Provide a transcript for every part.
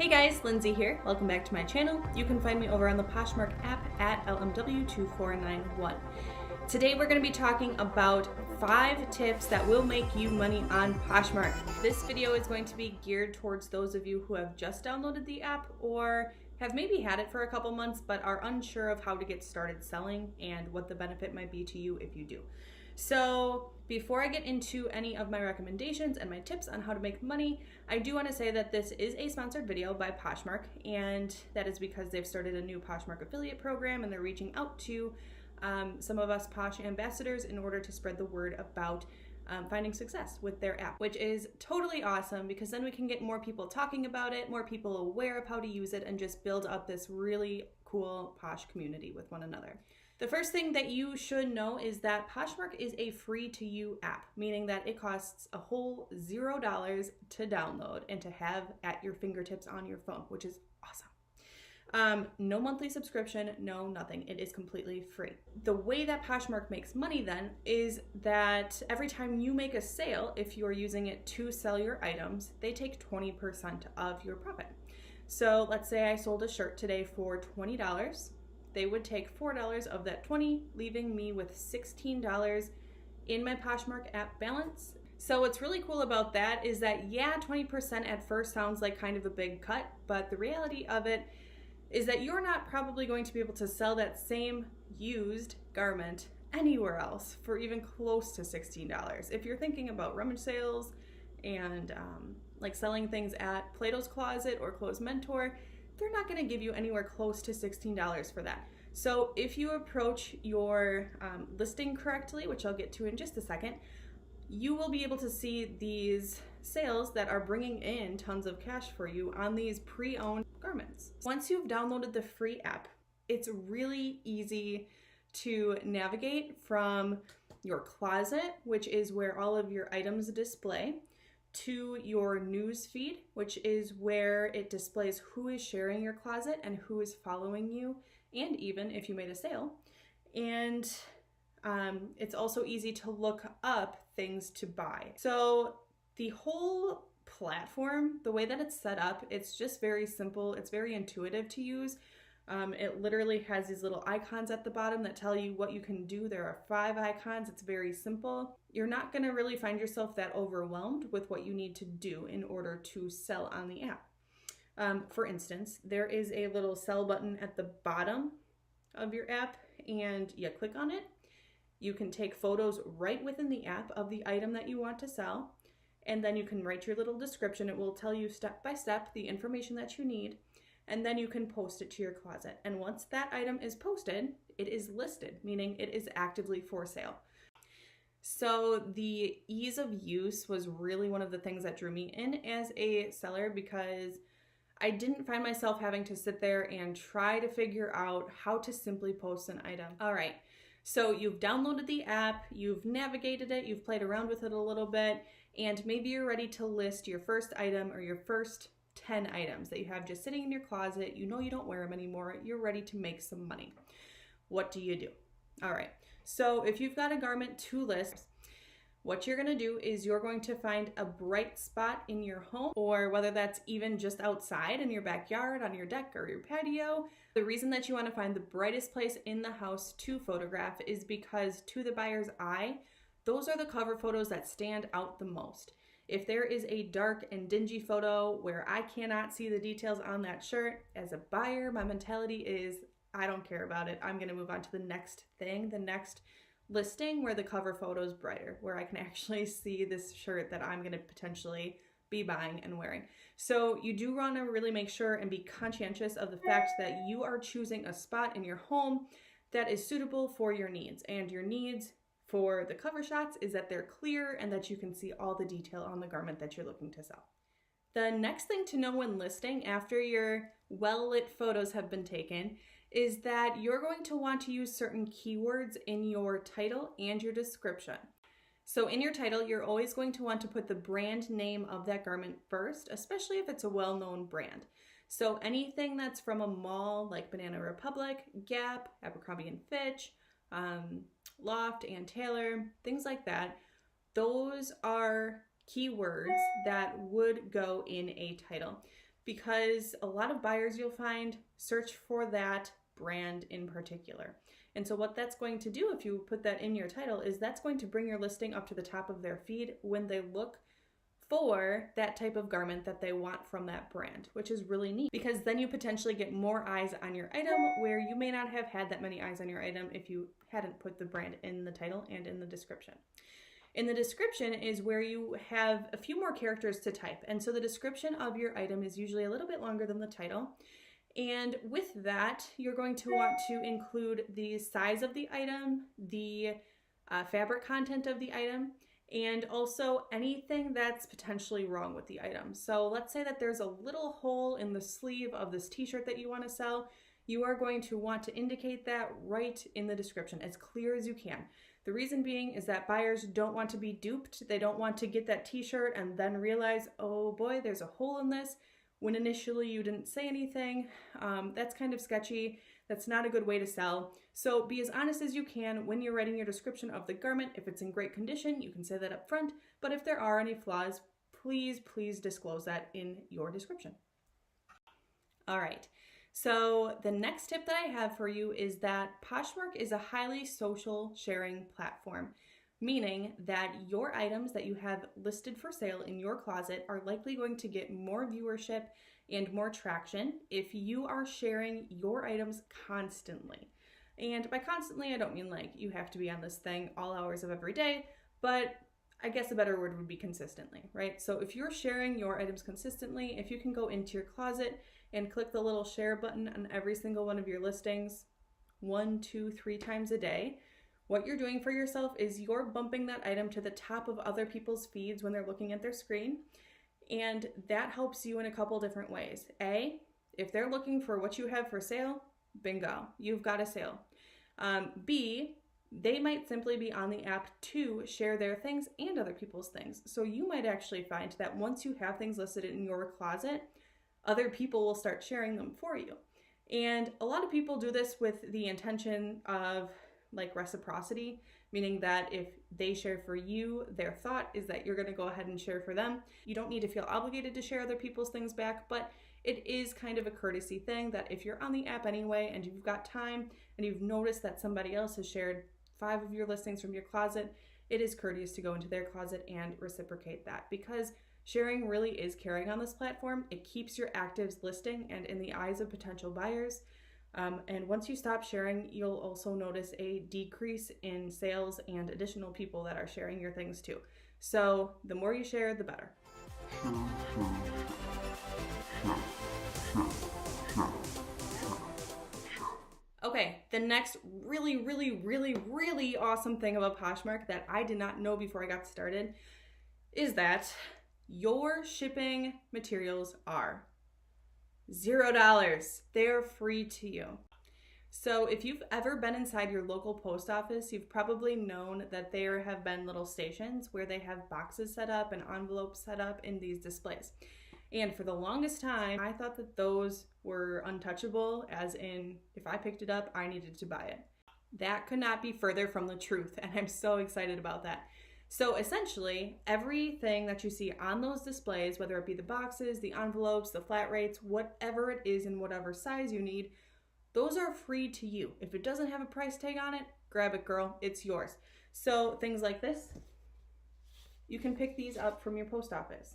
Hey guys, Lindsay here. Welcome back to my channel. You can find me over on the Poshmark app at LMW2491. Today we're going to be talking about 5 tips that will make you money on Poshmark. This video is going to be geared towards those of you who have just downloaded the app or have maybe had it for a couple months but are unsure of how to get started selling and what the benefit might be to you if you do. So before I get into any of my recommendations and my tips on how to make money, I do want to say that this is a sponsored video by Poshmark, and that is because they've started a new Poshmark affiliate program and they're reaching out to some of us Posh ambassadors in order to spread the word about finding success with their app, which is totally awesome because then we can get more people talking about it, more people aware of how to use it, and just build up this really cool Posh community with one another. The first thing that you should know is that Poshmark is a free-to-you app, meaning that it costs a whole $0 to download and to have at your fingertips on your phone, which is awesome. No monthly subscription, no nothing. It is completely free. The way that Poshmark makes money then is that every time you make a sale, if you're using it to sell your items, they take 20% of your profit. So let's say I sold a shirt today for $20. They would take $4 of that $20, leaving me with $16 in my Poshmark app balance. So what's really cool about that is that, yeah, 20% at first sounds like kind of a big cut, but the reality of it is that you're not probably going to be able to sell that same used garment anywhere else for even close to $16. If you're thinking about rummage sales and like selling things at Plato's Closet or Clothes Mentor, they're not going to give you anywhere close to $16 for that. So if you approach your listing correctly, which I'll get to in just a second, you will be able to see these sales that are bringing in tons of cash for you on these pre-owned garments. Once you've downloaded the free app, it's really easy to navigate from your closet, which is where all of your items display, to your news feed, which is where it displays who is sharing your closet and who is following you, and even if you made a sale. And it's also easy to look up things to buy. So the whole platform, the way that it's set up, it's just very simple. It's very intuitive to use. It literally has these little icons at the bottom that tell you what you can do. There are 5 icons. It's very simple. You're not going to really find yourself that overwhelmed with what you need to do in order to sell on the app. For instance, there is a little sell button at the bottom of your app, and you click on it. You can take photos right within the app of the item that you want to sell, and then you can write your little description. It will tell you step by step the information that you need, and then you can post it to your closet. And once that item is posted, it is listed, meaning it is actively for sale. So the ease of use was really one of the things that drew me in as a seller, because I didn't find myself having to sit there and try to figure out how to simply post an item. All right, so you've downloaded the app, you've navigated it, you've played around with it a little bit, and maybe you're ready to list your first item or your first 10 items that you have just sitting in your closet. You know you don't wear them anymore. You're ready to make some money. What do you do? All right, so if you've got a garment to list, what you're going to do is you're going to find a bright spot in your home, or whether that's even just outside in your backyard, on your deck or your patio. The reason that you want to find the brightest place in the house to photograph is because to the buyer's eye, those are the cover photos that stand out the most. If there is a dark and dingy photo where I cannot see the details on that shirt, as a buyer, my mentality is, I don't care about it. I'm going to move on to the next thing, the next listing where the cover photo is brighter, where I can actually see this shirt that I'm going to potentially be buying and wearing. So you do want to really make sure and be conscientious of the fact that you are choosing a spot in your home that is suitable for your needs. And your needs for the cover shots is that they're clear and that you can see all the detail on the garment that you're looking to sell. The next thing to know when listing, after your well-lit photos have been taken, is that you're going to want to use certain keywords in your title and your description. So in your title, you're always going to want to put the brand name of that garment first, especially if it's a well-known brand. So anything that's from a mall like Banana Republic, Gap, Abercrombie & Fitch, Loft, Ann Taylor, things like that, those are keywords that would go in a title. because a lot of buyers you'll find search for that brand in particular. And so what that's going to do if you put that in your title is that's going to bring your listing up to the top of their feed when they look for that type of garment that they want from that brand, which is really neat because then you potentially get more eyes on your item where you may not have had that many eyes on your item if you hadn't put the brand in the title and in the description. In the description is where you have a few more characters to type. And so the description of your item is usually a little bit longer than the title. And with that, you're going to want to include the size of the item, the fabric content of the item, and also anything that's potentially wrong with the item. So let's say that there's a little hole in the sleeve of this t-shirt that you want to sell. You are going to want to indicate that right in the description, as clear as you can. The reason being is that buyers don't want to be duped. They don't want to get that t-shirt and then realize, oh boy, there's a hole in this, when initially you didn't say anything. That's kind of sketchy. That's not a good way to sell. So be as honest as you can when you're writing your description of the garment. If it's in great condition, you can say that up front. But if there are any flaws, please disclose that in your description. All right. So the next tip that I have for you is that Poshmark is a highly social sharing platform, meaning that your items that you have listed for sale in your closet are likely going to get more viewership and more traction if you are sharing your items constantly. And by constantly, I don't mean like you have to be on this thing all hours of every day, but I guess a better word would be consistently, right? So if you're sharing your items consistently, if you can go into your closet and click the little share button on every single one of your listings 1, 2, 3 times a day, what you're doing for yourself is you're bumping that item to the top of other people's feeds when they're looking at their screen. And that helps you in a couple different ways. A, if they're looking for what you have for sale, bingo, you've got a sale. B, they might simply be on the app to share their things and other people's things. So you might actually find that once you have things listed in your closet, other people will start sharing them for you. And a lot of people do this with the intention of like reciprocity, meaning that if they share for you, their thought is that you're going to go ahead and share for them. You don't need to feel obligated to share other people's things back, but it is kind of a courtesy thing that if you're on the app anyway and you've got time and you've noticed that somebody else has shared 5 of your listings from your closet, it is courteous to go into their closet and reciprocate that, because sharing really is caring on this platform. It keeps your actives listing and in the eyes of potential buyers. And once you stop sharing, you'll also notice a decrease in sales and additional people that are sharing your things too. So the more you share, the better. Okay, the next really awesome thing about Poshmark that I did not know before I got started is that your shipping materials are $0. They're free to you. So if you've ever been inside your local post office, you've probably known that there have been little stations where they have boxes set up and envelopes set up in these displays. And for the longest time, I thought that those were untouchable, as in if I picked it up, I needed to buy it. That could not be further from the truth, and I'm so excited about that. So essentially, everything that you see on those displays, whether it be the boxes, the envelopes, the flat rates, whatever it is in whatever size you need, those are free to you. If it doesn't have a price tag on it, grab it, girl, it's yours. So things like this, you can pick these up from your post office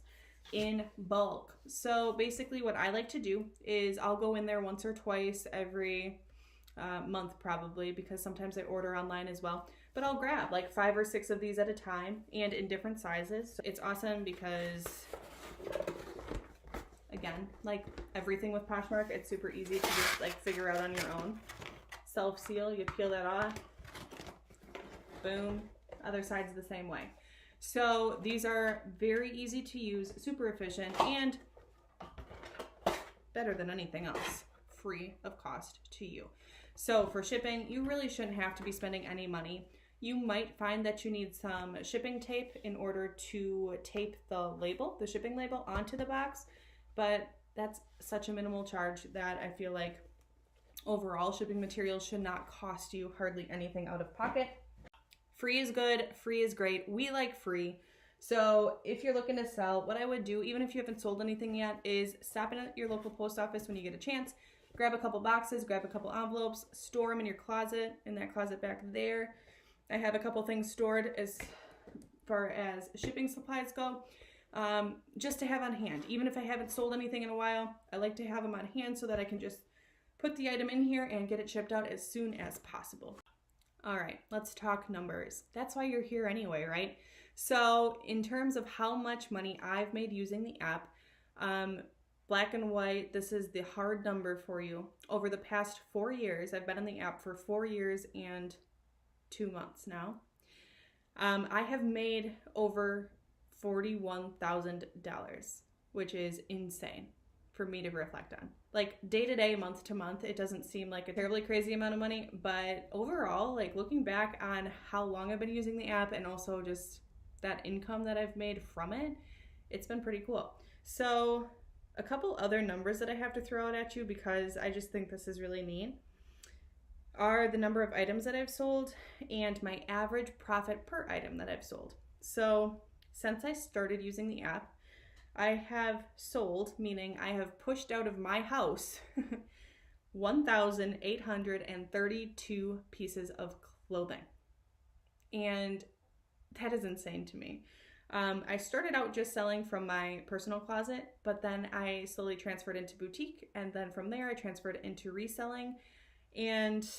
in bulk. So basically what I like to do is I'll go in there once or twice every month probably, because sometimes I order online as well. But I'll grab like 5 or 6 of these at a time and in different sizes. So it's awesome because, again, like everything with Poshmark, it's super easy to just like figure out on your own. Self-seal, you peel that off, boom, other side's the same way. So these are very easy to use, super efficient, and better than anything else, free of cost to you. So for shipping, you really shouldn't have to be spending any money. You might find that you need some shipping tape in order to tape the label, the shipping label, onto the box, but that's such a minimal charge that I feel like overall shipping materials should not cost you hardly anything out of pocket. Free is good, free is great. We like free. So if you're looking to sell, what I would do, even if you haven't sold anything yet, is stop in at your local post office when you get a chance, grab a couple boxes, grab a couple envelopes, store them in your closet, in that closet back there. I have a couple things stored as far as shipping supplies go, just to have on hand. Even if I haven't sold anything in a while, I like to have them on hand so that I can just put the item in here and get it shipped out as soon as possible. All right, let's talk numbers. That's why you're here anyway, right? So in terms of how much money I've made using the app, black and white, this is the hard number for you. Over the past 4 years, I've been on the app for 4 years and 2 months now. I have made over $41,000, which is insane for me to reflect on. Like day to day, month to month, it doesn't seem like a terribly crazy amount of money, but overall, like looking back on how long I've been using the app and also just that income that I've made from it, it's been pretty cool. So a couple other numbers that I have to throw out at you because I just think this is really neat are the number of items that I've sold and my average profit per item that I've sold. So since I started using the app, I have sold, meaning I have pushed out of my house 1,832 pieces of clothing. And that is insane to me. I started out just selling from my personal closet, but then I slowly transferred into boutique, and then from there I transferred into reselling, and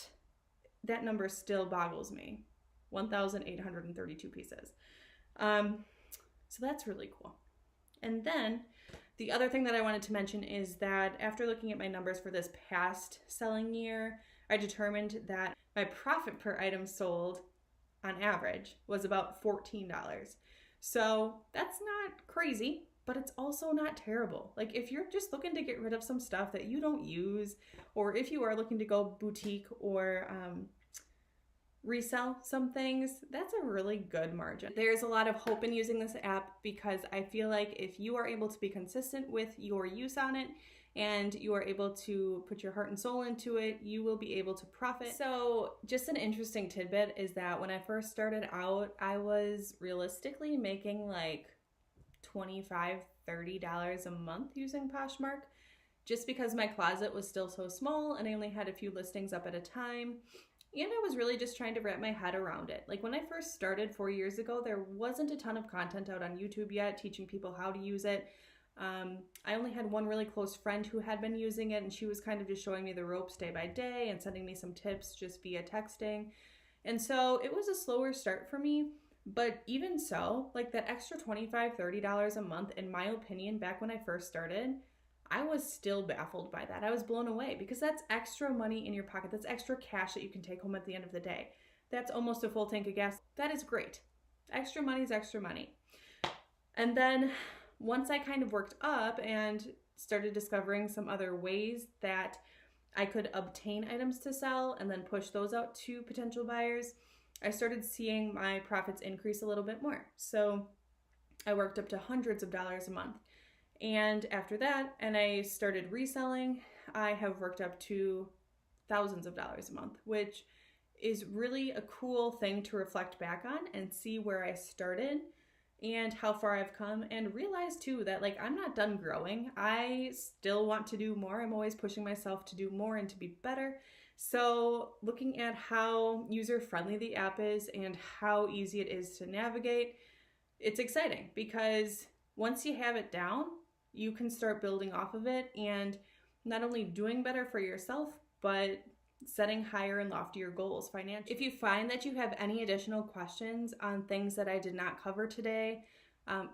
that number still boggles me. 1,832 pieces. So that's really cool. And then the other thing that I wanted to mention is that after looking at my numbers for this past selling year, I determined that my profit per item sold on average was about $14. So that's not crazy, but it's also not terrible. Like if you're just looking to get rid of some stuff that you don't use, or if you are looking to go boutique or resell some things, that's a really good margin. There's a lot of hope in using this app because I feel like if you are able to be consistent with your use on it and you are able to put your heart and soul into it, you will be able to profit. So just an interesting tidbit is that when I first started out, I was realistically making like $25, $30 a month using Poshmark, just because my closet was still so small and I only had a few listings up at a time. And I was really just trying to wrap my head around it. Like when I first started 4 years ago, there wasn't a ton of content out on YouTube yet teaching people how to use it. I only had one really close friend who had been using it, and she was kind of just showing me the ropes day by day and sending me some tips just via texting. And so it was a slower start for me, but even so, like that extra $25, $30 a month, in my opinion, back when I first started, I was still baffled by that. I was blown away because that's extra money in your pocket. That's extra cash that you can take home at the end of the day. That's almost a full tank of gas. That is great. Extra money is extra money. And then once I kind of worked up and started discovering some other ways that I could obtain items to sell and then push those out to potential buyers, I started seeing my profits increase a little bit more. So I worked up to hundreds of dollars a month. And after that, and I started reselling, I have worked up to thousands of dollars a month, which is really a cool thing to reflect back on and see where I started and how far I've come, and realize too that like I'm not done growing. I still want to do more. I'm always pushing myself to do more and to be better. So looking at how user-friendly the app is and how easy it is to navigate, it's exciting because once you have it down, you can start building off of it and not only doing better for yourself, but setting higher and loftier goals financially. If you find that you have any additional questions on things that I did not cover today,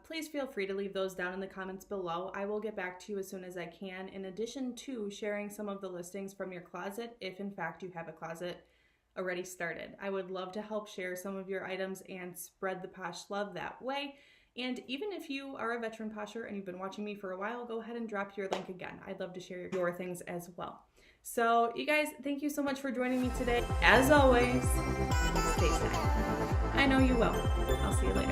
please feel free to leave those down in the comments below. I will get back to you as soon as I can, in addition to sharing some of the listings from your closet, if in fact you have a closet already started. I would love to help share some of your items and spread the Posh love that way. And even if you are a veteran Posher and you've been watching me for a while, go ahead and drop your link again. I'd love to share your things as well. So you guys, thank you so much for joining me today. As always, stay safe. I know you will. I'll see you later.